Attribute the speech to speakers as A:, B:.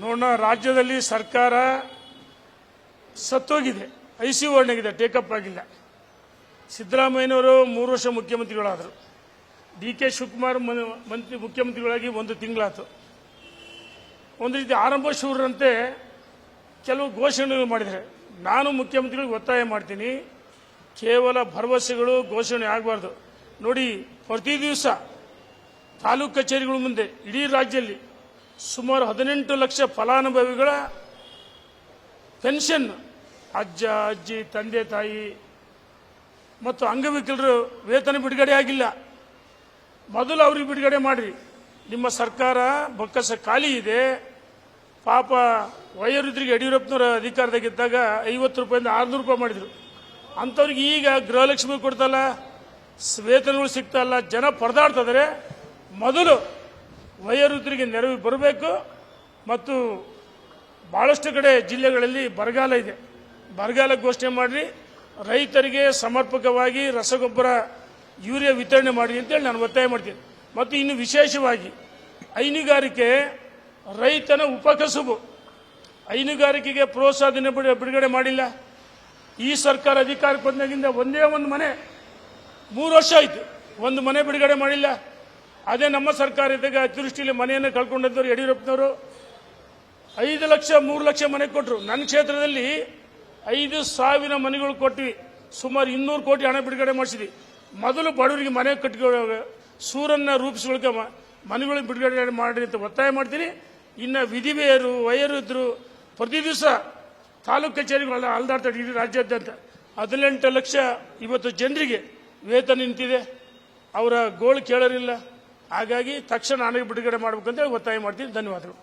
A: ನೋಡೋಣ, ರಾಜ್ಯದಲ್ಲಿ ಸರ್ಕಾರ ಸತ್ತೋಗಿದೆ, ಐಸಿಯು ವರ್ಣಗಿದೆ, ಟೇಕಪ್ ಆಗಿಲ್ಲ. ಸಿದ್ದರಾಮಯ್ಯನವರು 3 ವರ್ಷ ಮುಖ್ಯಮಂತ್ರಿಗಳಾದರು. ಡಿ.ಕೆ. ಶಿವಕುಮಾರ್ ಮುಖ್ಯಮಂತ್ರಿಗಳಾಗಿ 1 ತಿಂಗಳಾಯಿತು. ಒಂದು ರೀತಿ ಆರಂಭ ಶೂರರಂತೆ ಕೆಲವು ಘೋಷಣೆಗಳು ಮಾಡಿದ್ದಾರೆ. ನಾನು ಮುಖ್ಯಮಂತ್ರಿಗಳಿಗೆ ಒತ್ತಾಯ ಮಾಡ್ತೀನಿ, ಕೇವಲ ಭರವಸೆಗಳು ಘೋಷಣೆ ಆಗಬಾರ್ದು. ನೋಡಿ, ಪ್ರತಿ ದಿವಸ ತಾಲೂಕು ಕಚೇರಿಗಳ ಮುಂದೆ ಇಡೀ ರಾಜ್ಯದಲ್ಲಿ ಸುಮಾರು 18 ಲಕ್ಷ ಫಲಾನುಭವಿಗಳ ಪೆನ್ಷನ್, ಅಜ್ಜ ಅಜ್ಜಿ, ತಂದೆ ತಾಯಿ ಮತ್ತು ಅಂಗವಿಕಲರು ವೇತನ ಬಿಡುಗಡೆ ಆಗಿಲ್ಲ. ಮೊದಲು ಅವ್ರಿಗೆ ಬಿಡುಗಡೆ ಮಾಡಿರಿ. ನಿಮ್ಮ ಸರ್ಕಾರ ಬೊಕ್ಕಸ ಖಾಲಿ ಇದೆ. ಪಾಪ ವಯೋವೃದ್ಧರಿಗೆ ಯಡಿಯೂರಪ್ಪನವರ ಅಧಿಕಾರದಾಗಿದ್ದಾಗ 50 ರೂಪಾಯಿಂದ 600 ರೂಪಾಯಿ ಮಾಡಿದರು. ಅಂಥವ್ರಿಗೆ ಈಗ ಗೃಹಲಕ್ಷ್ಮಿ ಕೊಡ್ತಲ್ಲ, ವೇತನಗಳು ಸಿಗ್ತಲ್ಲ, ಜನ ಪರದಾಡ್ತಿದ್ದಾರೆ. ಮೊದಲು ವಯೋವೃದ್ಧರಿಗೆ ನೆರವು ಬರಬೇಕು. ಮತ್ತು ಭಾಳಷ್ಟು ಕಡೆ ಜಿಲ್ಲೆಗಳಲ್ಲಿ ಬರಗಾಲ ಇದೆ, ಬರಗಾಲ ಘೋಷಣೆ ಮಾಡಿರಿ. ರೈತರಿಗೆ ಸಮರ್ಪಕವಾಗಿ ರಸಗೊಬ್ಬರ, ಯೂರಿಯಾ ವಿತರಣೆ ಮಾಡಿ ಅಂತೇಳಿ ನಾನು ಒತ್ತಾಯ ಮಾಡ್ತೀನಿ. ಮತ್ತು ಇನ್ನು ವಿಶೇಷವಾಗಿ ಹೈನುಗಾರಿಕೆ ರೈತನ ಉಪಕಸುಬು, ಹೈನುಗಾರಿಕೆಗೆ ಪ್ರೋತ್ಸಾಹಧನ ಬಿಡುಗಡೆ ಮಾಡಿಲ್ಲ. ಈ ಸರ್ಕಾರ ಅಧಿಕಾರಕ್ಕೆ ಬಂದಾಗಿಂದ ಒಂದೇ ಒಂದು ಮನೆ 3 ವರ್ಷ ಆಯಿತು, ಒಂದು ಮನೆ ಬಿಡುಗಡೆ ಮಾಡಿಲ್ಲ. ಅದೇ ನಮ್ಮ ಸರ್ಕಾರ ಇದ್ದಾಗ ಅತಿವೃಷ್ಟಿಯಲ್ಲಿ ಮನೆಯನ್ನು ಕಳ್ಕೊಂಡಿದ್ದವರು ಯಡಿಯೂರಪ್ಪನವರು 5 ಲಕ್ಷ 3 ಲಕ್ಷ ಮನೆ ಕೊಟ್ಟರು. ನನ್ನ ಕ್ಷೇತ್ರದಲ್ಲಿ 5,000 ಮನೆಗಳು ಕೊಟ್ಟಿವಿ, ಸುಮಾರು 200 ಕೋಟಿ ಹಣ ಬಿಡುಗಡೆ ಮಾಡಿಸಿದ್ವಿ. ಮೊದಲು ಬಡವರಿಗೆ ಮನೆ ಕಟ್ಟಿಕೊಳ್ಳೋ ಸೂರನ್ನು ರೂಪಿಸ್ಕೊಳ್ಳೋಕೆ ಮನೆಗಳಿಗೆ ಬಿಡುಗಡೆ ಮಾಡಿ ಅಂತ ಒತ್ತಾಯ ಮಾಡ್ತೀನಿ. ಇನ್ನು ವಿಧಿವೆಯರು, ವಯೋವೃದ್ಧರು ಪ್ರತಿ ದಿವಸ ತಾಲೂಕು ಕಚೇರಿಗಳೆಲ್ಲ ಅಲ್ದಾಡ್ತಾರೆ ಇಡೀ ರಾಜ್ಯಾದ್ಯಂತ. 18 ಲಕ್ಷ ಇವತ್ತು ಜನರಿಗೆ ವೇತನ ನಿಂತಿದೆ, ಅವರ ಗೋಳು ಕೇಳೋರಿಲ್ಲ. ಹಾಗಾಗಿ ತಕ್ಷಣ ಹಣ ಬಿಡುಗಡೆ ಮಾಡಬೇಕಂತ ಒತ್ತಾಯ ಮಾಡ್ತೀನಿ. ಧನ್ಯವಾದಗಳು.